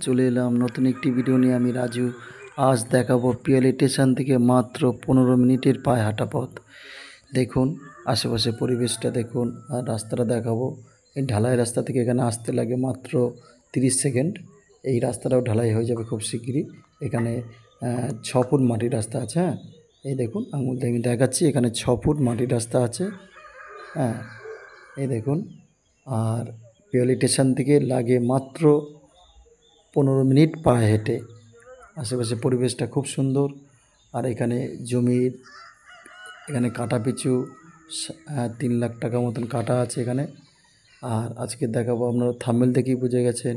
চলে এলাম নতুন একটি ভিডিও নিয়ে। আমি রাজু। আজ দেখাবো পিয়ালি স্টেশন থেকে মাত্র 15 মিনিটের পায়ে হাঁটা পথ। দেখুন আশেপাশে পরিবেশটা দেখুন, আর রাস্তাটা দেখাবো। এই ঢালাই রাস্তা থেকে এখানে আসতে লাগে মাত্র 30 সেকেন্ড। এই রাস্তাটাও ঢালাই হয়ে যাবে খুব শিগগিরই। এখানে 6 ফুট মাটির রাস্তা আছে। হ্যাঁ, এই দেখুন আঙুল দিয়ে আমি দেখাচ্ছি, এখানে 6 ফুট মাটির রাস্তা আছে। হ্যাঁ, এই দেখুন। আর পিয়ালি স্টেশন থেকে লাগে মাত্র 15 মিনিট পায়ে হেঁটে। আশেপাশে পরিবেশটা খুব সুন্দর। আর এখানে জমির এখানে কাটা পিছু 3 লাখ টাকা মতন কাটা আছে এখানে। আর আজকে দেখাবো, আপনারা থাম্বনেল দেখেই বুঝে গেছেন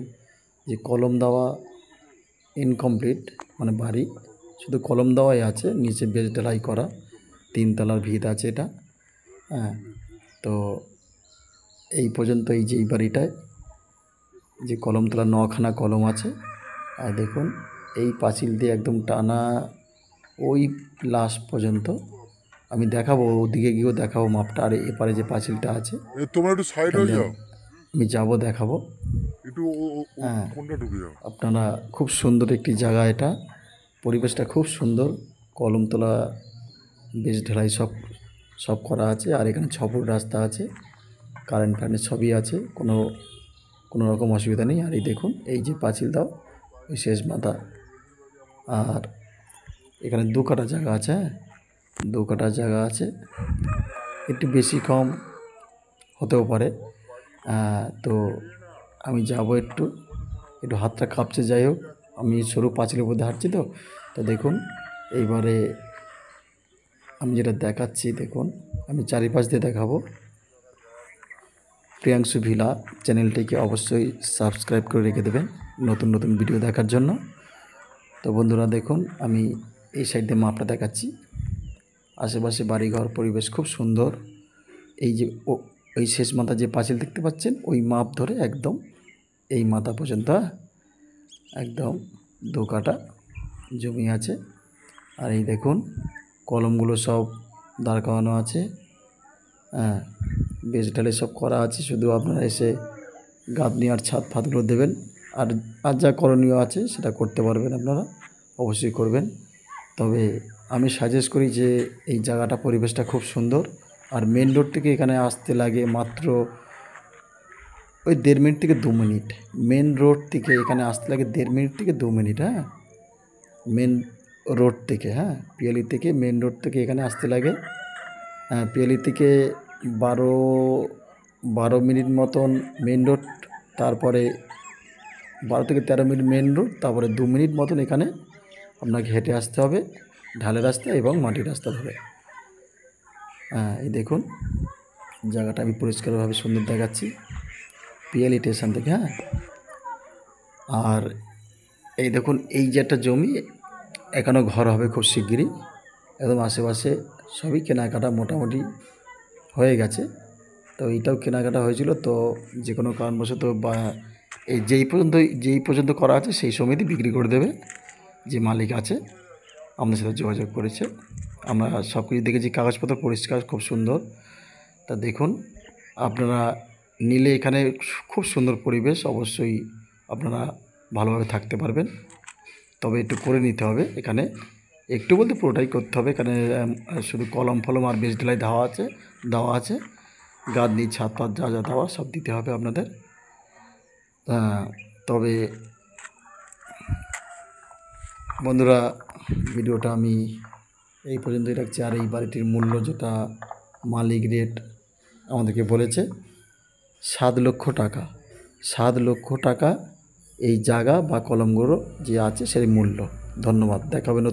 যে কলম দেওয়া ইনকমপ্লিট, মানে বাড়ি শুধু কলম দেওয়াই আছে, নিচে বেজ ঢালাই করা 3 তলার ভিত আছে এটা। হ্যাঁ, তো এই পর্যন্ত এই যে এই বাড়িটায় যে কলম তোলা 9খানা কলম আছে। আর দেখুন এই পাঁচিল দিয়ে একদম টানা ওই লাস্ট পর্যন্ত। আমি দেখাবো, ওদিকে গিয়েও দেখাবো মাপটা। আর এপারে যে পাঁচিলটা আছে, তোমরা একটু সাইড হয়ে যাও, আমি যাবো দেখাবো। একটু হ্যাঁ, কোনটা ঢুকে যাও। আপনারা খুব সুন্দর একটি জায়গা এটা, পরিবেশটা খুব সুন্দর। কলম তোলা বেশ ঢালাই সব করা আছে। আর এখানে 6 ফুট রাস্তা আছে, কারেন্ট সবই আছে, কোনো রকম অসুবিধা নেই। আর এই দেখুন এই যে পাঁচিল দাও ওই শেষ মাথা। আর এখানে 2 কাঠা জায়গা আছে। হ্যাঁ, 2 কাঠা জায়গা আছে, একটু বেশি কম হতেও পারে। তো আমি যাব, একটু হাতটা কাঁপছে। যাই হোক, আমি সরু পাঁচিলের মধ্যে হাঁটছি তো দেখুন এইবারে আমি যেটা দেখাচ্ছি, দেখুন আমি চারিপাশ দিয়ে দেখাবো। প্রিয়াংশু ভিলা চ্যানেলটিকে অবশ্যই সাবস্ক্রাইব করে রেখে দেবেন নতুন নতুন ভিডিও দেখার জন্য। তো বন্ধুরা দেখুন, আমি এই সাইড দিয়ে মাপটা দেখাচ্ছি। আশেপাশে বাড়িঘর, পরিবেশ খুব সুন্দর। এই যে ওই শেষ মাথা যে পাঁচিল দেখতে পাচ্ছেন, ওই মাপ ধরে একদম এই মাথা পর্যন্ত একদম 2 কাঠা জমি আছে। আর এই দেখুন কলমগুলো সব দাঁড় করানো আছে। হ্যাঁ, বেশ ঢালে সব করা আছে, শুধু আপনারা এসে গাঁথনি আর ছাদ ফাতগুলো দেবেন। আর যা করণীয় আছে সেটা করতে পারবেন, আপনারা অবশ্যই করবেন। তবে আমি সাজেস্ট করি যে এই জায়গাটা, পরিবেশটা খুব সুন্দর। আর মেন রোড থেকে এখানে আসতে লাগে মাত্র ওই 1.5 মিনিট থেকে 2 মিনিট। মেন রোড থেকে এখানে আসতে লাগে 1.5 মিনিট থেকে 2 মিনিট। হ্যাঁ, মেন রোড থেকে, হ্যাঁ পিয়ালি থেকে মেন রোড থেকে এখানে আসতে লাগে পিয়ালি থেকে 12 মিনিট মতন মেন রোড, তারপরে 12 থেকে 13 মিনিট মেন রোড, তারপরে 2 মিনিট মতন এখানে আপনাকে হেঁটে আসতে হবে ঢালের রাস্তা এবং মাটির রাস্তা ধরে। এই দেখুন জায়গাটা আমি পরিষ্কারভাবে সুন্দর দেখাচ্ছি পিয়ালি স্টেশন থেকে। হ্যাঁ, আর এই দেখুন এই যে একটা জমি, এখানেও ঘর হবে খুব শিগগিরই। একদম আশেপাশে সবই কেনাকাটা মোটামুটি হয়ে গেছে। তো এইটাও কেনাকাটা হয়েছিল, তো যে কোনো কারণবশত বা এই যেই পর্যন্ত করা আছে সেই সময়ই বিক্রি করে দেবে যে মালিক আছে, আমাদের সাথে যোগাযোগ করেছে। আমরা সব কিছু দেখেছি, কাগজপত্র পরিষ্কার, খুব সুন্দর। তা দেখুন আপনারা নিলে এখানে খুব সুন্দর পরিবেশ, অবশ্যই আপনারা ভালোভাবে থাকতে পারবেন। তবে একটু করে নিতে হবে এখানে, একটু বলতে পুরোটাই করতে হবে। এখানে শুধু কলম ফলম আর বেজ ঢালাই দেওয়া আছে। গাঁথনি ছাদ পাত যা দেওয়া সব দিতে হবে আপনাদের। তবে বন্ধুরা ভিডিওটা আমি এই পর্যন্তই রাখছি। আর এই বাড়িটির মূল্য যেটা মালিক রেট আমাদেরকে বলেছে 7 লক্ষ টাকা। 7 লক্ষ টাকা এই জায়গা বা কলমগুলো যে আছে সেই মূল্য। ধন্যবাদ, দেখা হবে নতুন।